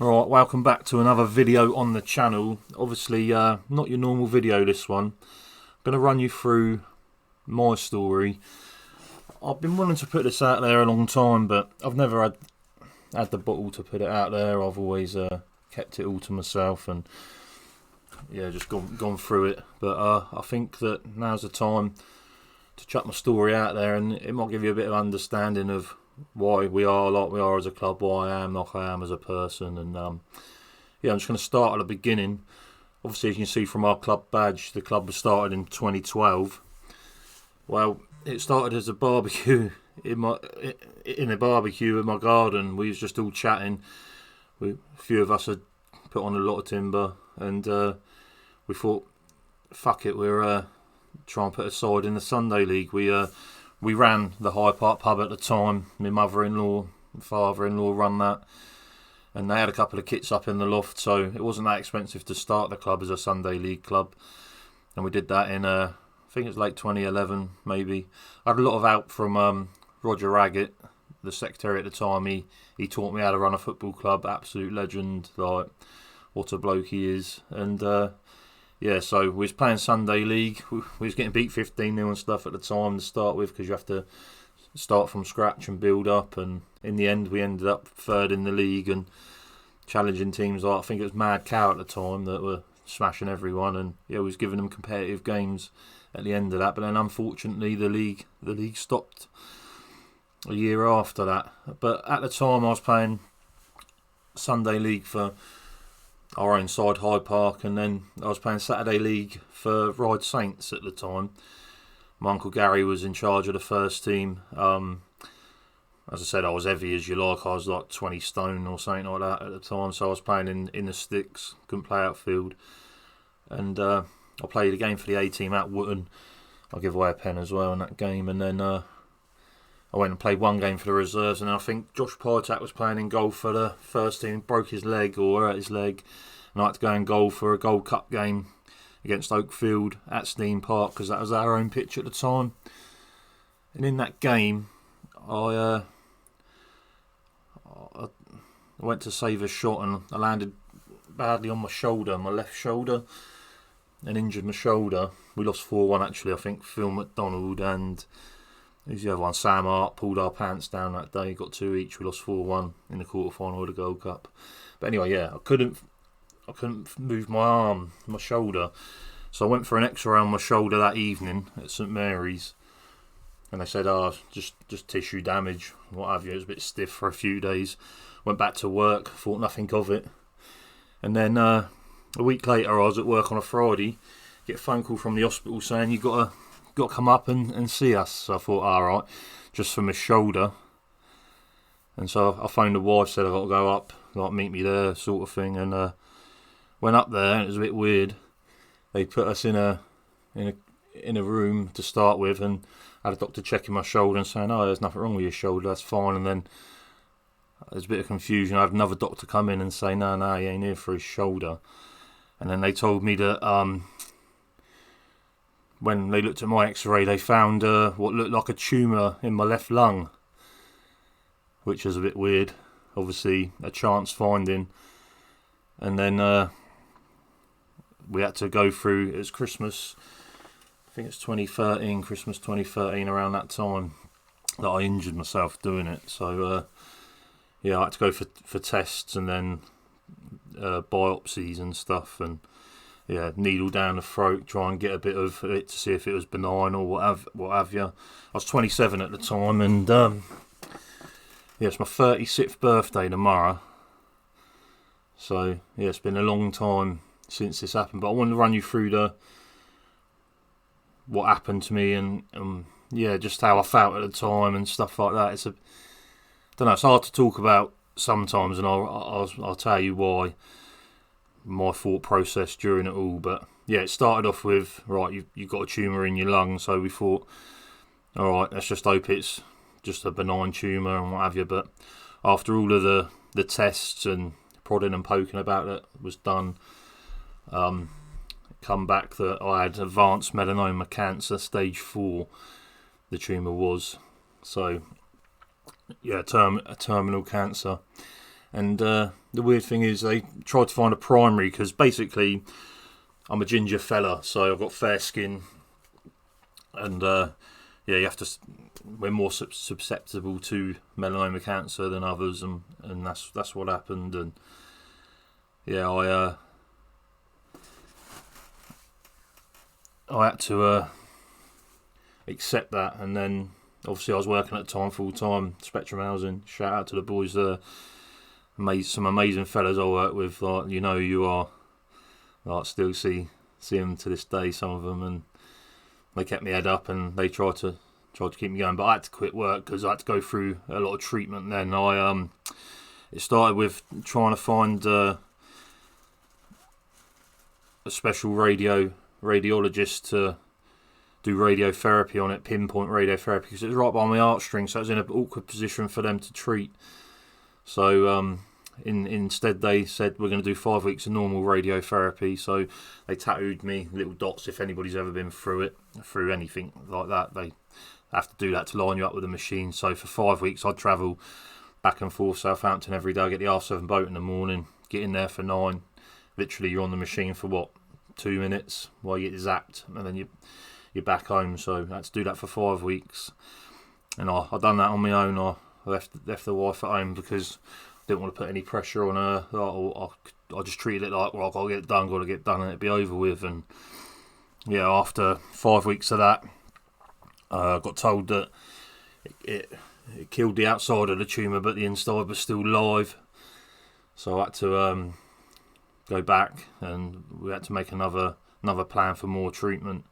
Alright, welcome back to another video on the channel. Obviously, not your normal video this one. I'm going to run you through my story. I've been wanting to put this out there a long time, but I've never had the bottle to put it out there. I've always kept it all to myself and just gone through it. But I think that now's the time to chuck my story out there, and it might give you a bit of understanding of why we are like we are as a club, why I am like I am as a person. And I'm just going to start at the beginning. Obviously, as you can see from our club badge, the club was started in 2012. Well, it started as a barbecue in a barbecue in my garden. We was just all chatting. A few of us had put on a lot of timber, and we thought, fuck it, we're trying to put a side in the Sunday League. We ran the High Park pub at the time. My mother-in-law and father-in-law run that, and they had a couple of kits up in the loft, so it wasn't that expensive to start the club as a Sunday League club. And we did that in I think it was late 2011 maybe. I had a lot of help from Roger Raggett, the secretary at the time. He taught me how to run a football club. Absolute legend, like what a bloke he is. And so we was playing Sunday League. We was getting beat 15-0 and stuff at the time to start with, because you have to start from scratch and build up. And in the end, we ended up third in the league and challenging teams like, I think it was Mad Cow at the time, that were smashing everyone. And we was giving them competitive games at the end of that. But then unfortunately, the league stopped a year after that. But at the time, I was playing Sunday League for our own side, Hyde Park, and then I was playing Saturday League for Ryde Saints at the time. My Uncle Gary was in charge of the first team. As I said, I was heavy as you like. I was like 20 stone or something like that at the time, so I was playing in the sticks, couldn't play outfield. And I played a game for the A team at Wootton. I'll give away a pen as well in that game. And then I went and played one game for the reserves, and I think Josh Pytak was playing in goal for the first team, broke his leg or hurt his leg, and I had to go in goal for a Gold Cup game against Oakfield at Steam Park, because that was our own pitch at the time. And in that game, I went to save a shot and I landed badly on my shoulder, my left shoulder, and injured my shoulder. We lost 4-1 actually. I think Phil McDonald and who's the other one? Sam Hart pulled our pants down that day, got 2 each. We lost 4-1 in the quarter-final of the Gold Cup. But anyway, I couldn't move my arm, my shoulder. So I went for an X-ray on my shoulder that evening at St Mary's. And they said, just tissue damage, what have you. It was a bit stiff for a few days. Went back to work, thought nothing of it. And then a week later, I was at work on a Friday, get a phone call from the hospital saying, you've got to come up and see us. So I thought, alright, just for my shoulder. And so I phoned the wife, said I got to go up, like meet me there, sort of thing. And went up there, and it was a bit weird. They put us in a room to start with, and had a doctor checking my shoulder and saying, oh, there's nothing wrong with your shoulder, that's fine. And then there's a bit of confusion. I had another doctor come in and say, no, he ain't here for his shoulder. And then they told me that when they looked at my X-ray, they found what looked like a tumour in my left lung, which was a bit weird. Obviously, a chance finding. And then we had to go through, it was Christmas, I think it's 2013, Christmas 2013, around that time, that I injured myself doing it. So, I had to go for tests and then biopsies and stuff, and needle down the throat, try and get a bit of it to see if it was benign or what have you. I was 27 at the time, and it's my 36th birthday tomorrow. So it's been a long time since this happened, but I wanted to run you through what happened to me and just how I felt at the time and stuff like that. It's hard to talk about sometimes, and I'll tell you why. My thought process during it all, but it started off with, right, you've got a tumour in your lung, so we thought, alright, let's just hope it's just a benign tumour and what have you. But after all of the tests and prodding and poking about it was done, come back that I had advanced melanoma cancer, stage 4, the tumour was. So, a terminal cancer. And the weird thing is they tried to find a primary, because basically I'm a ginger fella, so I've got fair skin, and you have to. We're more susceptible to melanoma cancer than others, and that's what happened. And yeah, I had to accept that, and then obviously I was working at the time full time, Spectrum Housing. Shout out to the boys there, some amazing fellas I work with. Like, you know, you are. Like, still see them to this day, some of them, and they kept me head up, and they tried to keep me going. But I had to quit work because I had to go through a lot of treatment. Then it started with trying to find a special radiologist to do radiotherapy on it, pinpoint radiotherapy, because it was right by my heartstrings, so it was in an awkward position for them to treat. So instead they said, we're going to do 5 weeks of normal radiotherapy. So they tattooed me little dots. If anybody's ever been through anything like that, they have to do that to line you up with a machine. So for 5 weeks I'd travel back and forth Southampton every day. I get the R7 boat in the morning, get in there for 9. Literally you're on the machine for 2 minutes while you get zapped, and then you're back home. So I had to do that for 5 weeks, and I done that on my own. I left the wife at home because I didn't want to put any pressure on her. I just treated it like, well, I've got to get it done, and it'd be over with. And yeah, after 5 weeks of that, I got told that it killed the outside of the tumour, but the inside was still live. So I had to go back, and we had to make another plan for more treatment,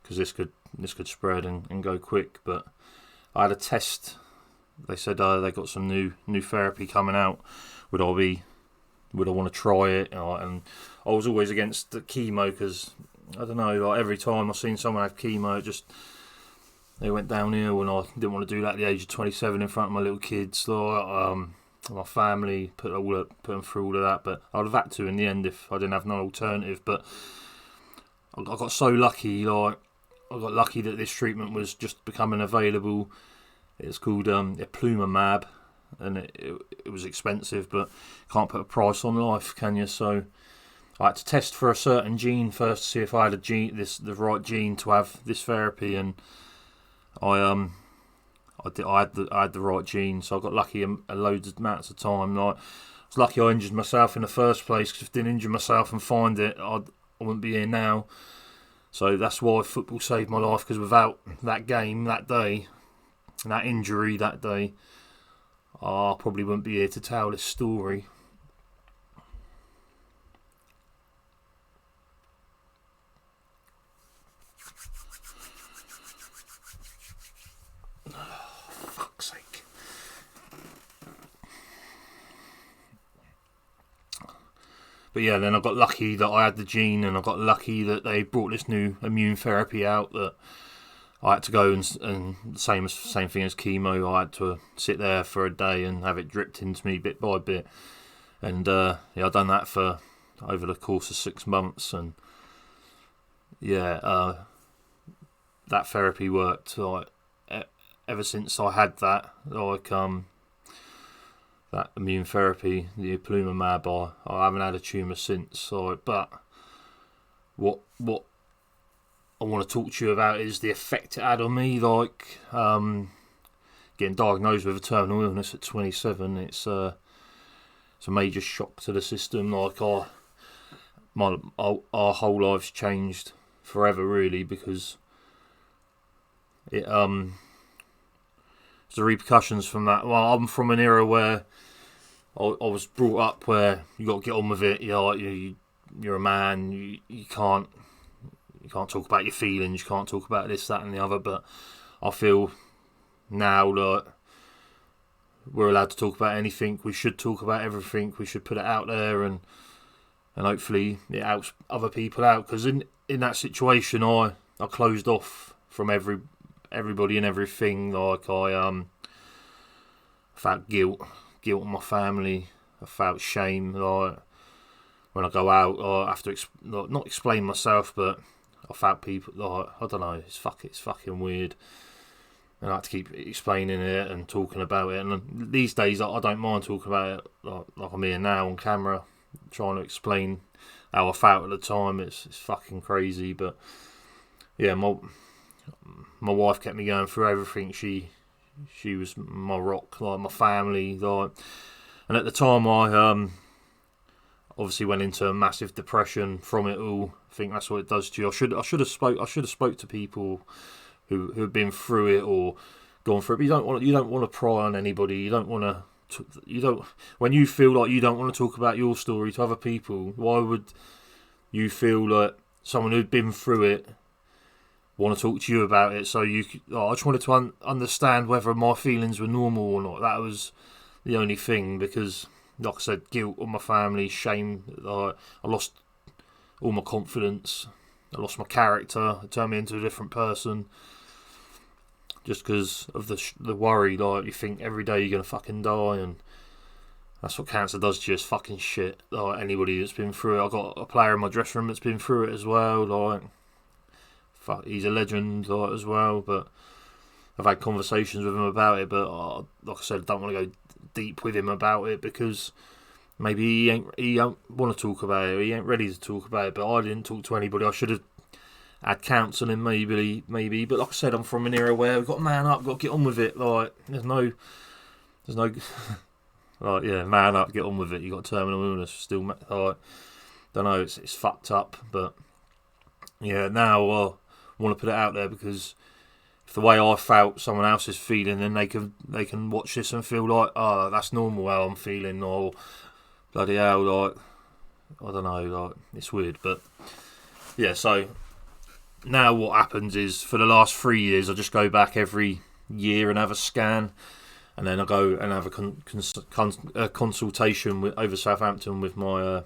because this could spread and go quick. But I had a test. They said they got some new therapy coming out. Would I want to try it? And I was always against the chemo, because I don't know, like every time I seen someone have chemo, they went downhill, and I didn't want to do that at the age of 27 in front of my little kids. Like, my family, put them through all of that. But I'd have had to in the end if I didn't have no alternative. But I got so lucky. Like, I got lucky that this treatment was just becoming available. It's called Ipilimumab, and it was expensive, but can't put a price on life, can you? So I had to test for a certain gene first to see if I had the right gene to have this therapy, and I had the right gene, so I got lucky a loads of amounts of time. Like, I was lucky I injured myself in the first place, because if I didn't injure myself and find it, I wouldn't be here now. So that's why football saved my life, because without that game that day, that injury that day, I probably wouldn't be here to tell this story. Fuck's sake. But yeah, then I got lucky that I had the gene, and I got lucky that they brought this new immune therapy out that I had to go and same thing as chemo. I had to sit there for a day and have it dripped into me bit by bit. And I've done that for over the course of 6 months, and that therapy worked. Like, ever since I had that, that immune therapy, the Ipilimumab, I haven't had a tumour since. So, but what I want to talk to you about is the effect it had on me. Like, getting diagnosed with a terminal illness at 27, it's a major shock to the system. Like, our whole lives changed forever, really, because the repercussions from that. Well, I'm from an era where I was brought up where you got to get on with it. You're a man. You can't talk about your feelings. You can't talk about this, that, and the other. But I feel now that we're allowed to talk about anything. We should talk about everything. We should put it out there, and hopefully it helps other people out. Because in that situation, I closed off from everybody and everything. Like, I felt guilt on my family. I felt shame. Like, when I go out, I have to not explain myself, but I felt people, like, I don't know, it's fucking weird. and I had to keep explaining it and talking about it. And these days, I don't mind talking about it like I'm here now on camera, trying to explain how I felt at the time. It's fucking crazy, but yeah, my wife kept me going through everything. She was my rock, like my family, like. And at the time, I obviously went into a massive depression from it all. I think that's what it does to you. I should have spoke to people who have been through it or gone through it. But you don't want to pry on anybody. You don't want to. When you feel like you don't want to talk about your story to other people, why would you feel like someone who'd been through it want to talk to you about it? So I just wanted to understand whether my feelings were normal or not. That was the only thing, because, like I said, guilt on my family, shame. I lost all my confidence. I lost my character. It turned me into a different person. Just because of the worry, like, you think every day you're gonna fucking die, and that's what cancer does to you. It's fucking shit. Like, anybody that's been through it, I got a player in my dressing room that's been through it as well. Like, fuck, he's a legend, like, as well. But I've had conversations with him about it. But like I said, I don't want to go deep with him about it, because maybe he don't want to talk about it. He ain't ready to talk about it. But I didn't talk to anybody. I should have had counselling, maybe. But like I said, I'm from an era where we've got to man up, got to get on with it. Like, there's no, like, yeah, man up, get on with it. You got terminal illness, still, like, don't know, it's fucked up. But yeah, now I want to put it out there, because if the way I felt, someone else is feeling, then they can watch this and feel like, oh, that's normal how I'm feeling, or bloody hell, like, I don't know, like, it's weird. But yeah, so now what happens is, for the last 3 years, I just go back every year and have a scan, and then I go and have a consultation over Southampton with my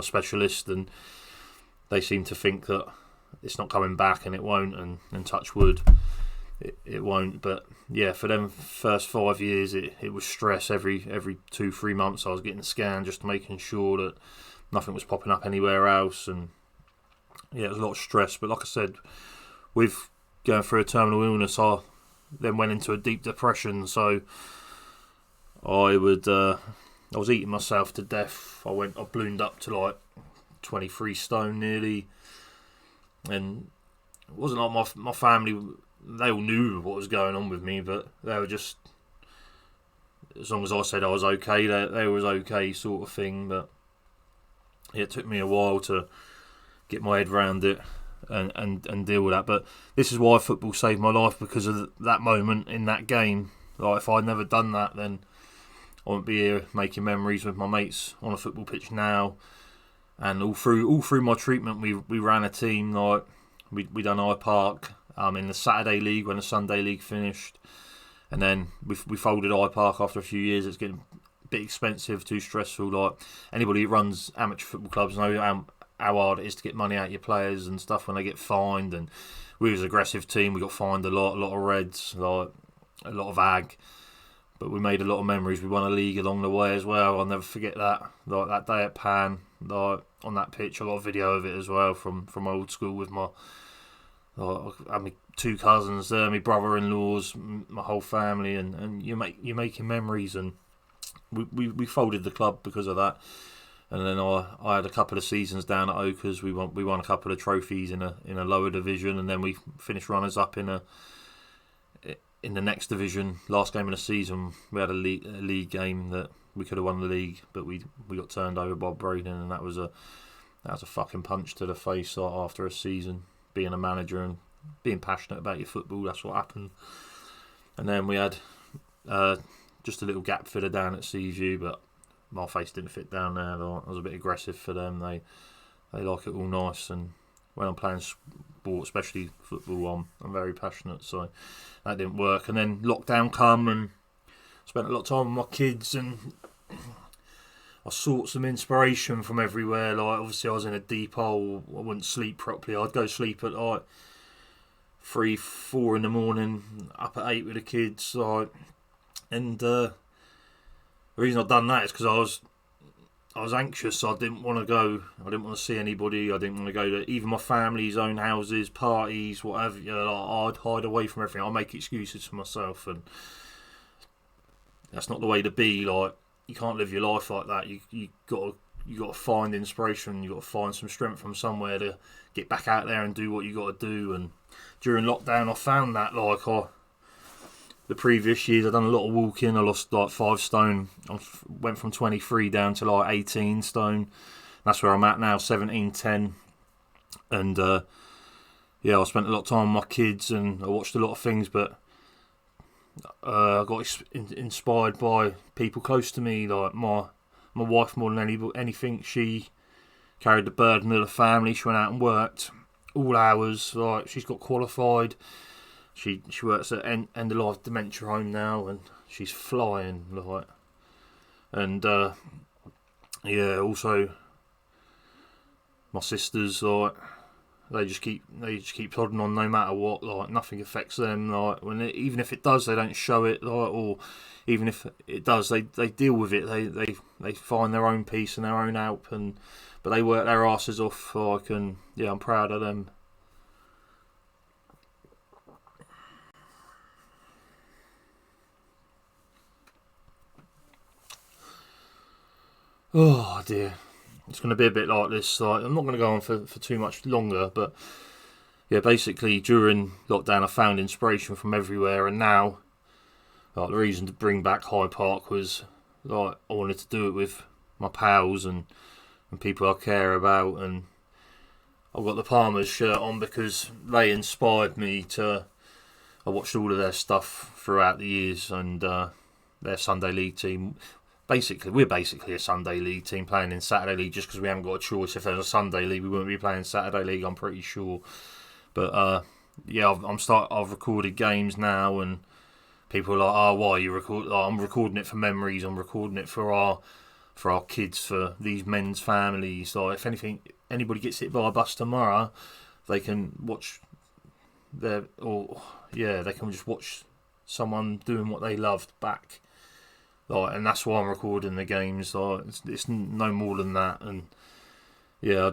specialist, and they seem to think that it's not coming back, and it won't, and touch wood, it won't. But yeah, for them first 5 years, it was stress. Every 2-3 months I was getting scanned, just making sure that nothing was popping up anywhere else. And yeah, it was a lot of stress. But like I said, with going through a terminal illness, I then went into a deep depression. So I was eating myself to death. I ballooned up to like 23 stone nearly, and it wasn't like my family, they all knew what was going on with me, but they were just, as long as I said I was okay, they was okay, sort of thing. But yeah, it took me a while to get my head around it and deal with that. But this is why football saved my life, because of that moment in that game. Like, if I'd never done that, then I wouldn't be here making memories with my mates on a football pitch now. And all through my treatment, we ran a team. Like, we done Eye Park in the Saturday League when the Sunday League finished, and then we folded Eye Park after a few years. It's getting a bit expensive, too stressful. Like, anybody who runs amateur football clubs know how hard it is to get money out of your players and stuff when they get fined. And we was an aggressive team. We got fined a lot of reds, like a lot of ag. But we made a lot of memories. We won a league along the way as well. I'll never forget that. Like, that day at Pan, like, on that pitch, I got a video of it as well from old school with my, like, I had my 2 cousins there, my brother-in-laws, my whole family, and you're making memories. And we folded the club because of that. And then I had a couple of seasons down at Oakers. We won a couple of trophies in a lower division, and then we finished runners up in the next division. Last game of the season, we had a league game that we could have won the league, but we got turned over by Braden, and that was a fucking punch to the face after a season. Being a manager and being passionate about your football, that's what happened. And then we had just a little gap filler down at Seaview, but my face didn't fit down there. I was a bit aggressive for them. They like it all nice, and when I'm playing sport, especially football, I'm very passionate, so that didn't work. And then lockdown come, and spent a lot of time with my kids, and I sought some inspiration from everywhere. Like, obviously I was in a deep hole. I wouldn't sleep properly. I'd go sleep at like 3-4 in the morning, up at 8 with the kids. Like, and the reason I've done that is because I was anxious, so I didn't want to go. I didn't want to see anybody. I didn't want to go to even my family's own houses, parties, whatever. You know, I'd hide away from everything. I'll make excuses for myself, and that's not the way to be. Like, you can't live your life like that. You got to find inspiration. You got to find some strength from somewhere to get back out there and do what you got to do. And during lockdown, I found that the previous years I've done a lot of walking. I lost like 5 stone. I went from 23 down to like 18 stone. That's where I'm at now, 17, 10. And yeah, I spent a lot of time with my kids and I watched a lot of things, but I got inspired by people close to me, like my wife more than anything. She carried the burden of the family. She went out and worked all hours. Like, she's got qualified. She works at end of life dementia home now, and she's flying. Like, and yeah, also my sisters, like, they just keep plodding on no matter what. Like, nothing affects them. Like, even if it does, they don't show it. Like, or even if it does, they deal with it. They find their own peace and their own help, but they work their asses off. Like, and yeah, I'm proud of them. Oh dear, it's going to be a bit like this. Like, I'm not going to go on for too much longer, but yeah, basically during lockdown I found inspiration from everywhere, and now, like, the reason to bring back Hyde Park was, like, I wanted to do it with my pals and people I care about, and I've got the Palmers shirt on because they inspired me to. I watched all of their stuff throughout the years, and their Sunday League team. We're basically a Sunday League team playing in Saturday League just because we haven't got a choice. If there's a Sunday League, we wouldn't be playing Saturday League, I'm pretty sure. But yeah, I've recorded games now, and people are like, "Oh, why are you record?" Like, I'm recording it for memories. I'm recording it for our kids, for these men's families. Like, if anybody gets hit by a bus tomorrow, they can watch they can just watch someone doing what they loved back. Like, and that's why I'm recording the games. Like, it's no more than that. And yeah,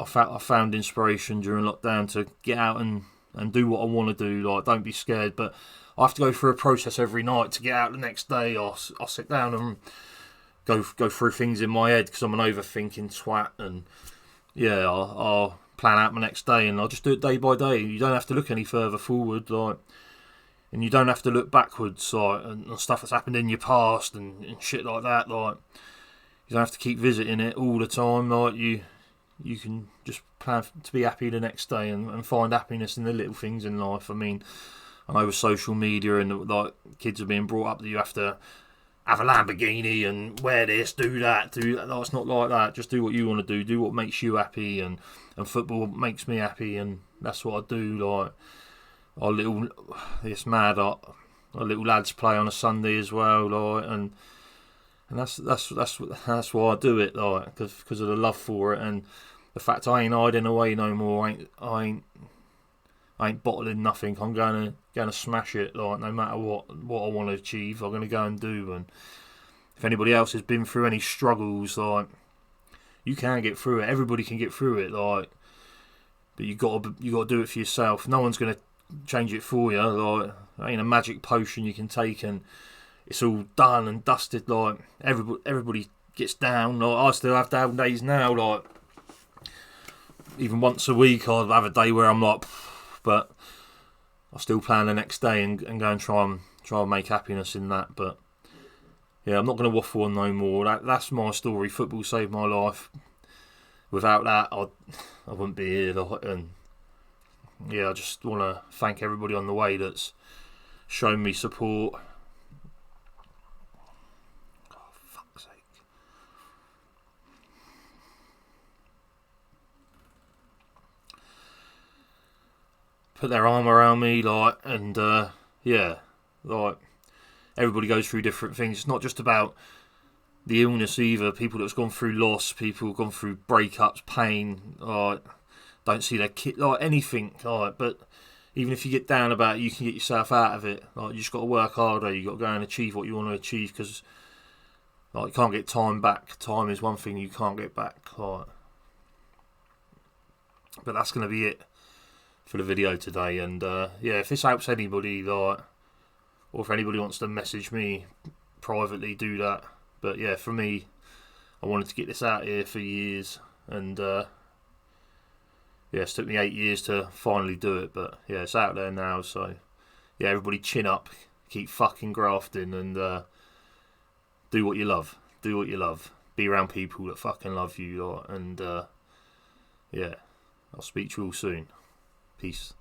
I found inspiration during lockdown to get out and do what I want to do. Like, don't be scared. But I have to go through a process every night to get out the next day. I'll sit down and go through things in my head because I'm an overthinking twat. And yeah, I'll plan out my next day, and I'll just do it day by day. You don't have to look any further forward. Like, and you don't have to look backwards, like, and stuff that's happened in your past and shit like that. Like, you don't have to keep visiting it all the time. Like, you can just plan to be happy the next day and find happiness in the little things in life. I mean, I know with social media and, like, kids are being brought up that you have to have a Lamborghini and wear this, do that. No, it's not like that. Just do what you want to do. Do what makes you happy, and football makes me happy, and that's what I do. Like, it's mad. Our little lads play on a Sunday as well, like, and that's why I do it, like, because of the love for it and the fact I ain't hiding away no more. I ain't bottling nothing. I'm going to smash it, like, no matter what I want to achieve. I'm going to go and do. And if anybody else has been through any struggles, like, you can get through it. Everybody can get through it, like, but you got to do it for yourself. No one's going to change it for you. Like, there ain't a magic potion you can take and it's all done and dusted. Like, everybody gets down. Like, I still have down days now. Like, even once a week I'll have a day where I'm like, but I still plan the next day and go and try and make happiness in that. But yeah, I'm not going to waffle on no more. That's my story. Football saved my life. Without that, I wouldn't be here. Like, and yeah, I just want to thank everybody on the way that's shown me support. Oh, fuck's sake. Put their arm around me, like, and yeah, like, everybody goes through different things. It's not just about the illness either. People that's gone through loss, people who've gone through breakups, pain, like, don't see their kid, like, anything, like, but even if you get down about it, you can get yourself out of it. Like, you just got to work harder. You got to go and achieve what you want to achieve, because Like, you can't get time back. Time is one thing you can't get back. Like, but that's going to be it for the video today. And yeah, if this helps anybody, like, or if anybody wants to message me privately, do that. But yeah, for me, I wanted to get this out here for years, and yeah, it's took me 8 years to finally do it. But yeah, it's out there now. So yeah, everybody chin up, keep fucking grafting, and do what you love. Do what you love. Be around people that fucking love you, and yeah, I'll speak to you all soon. Peace.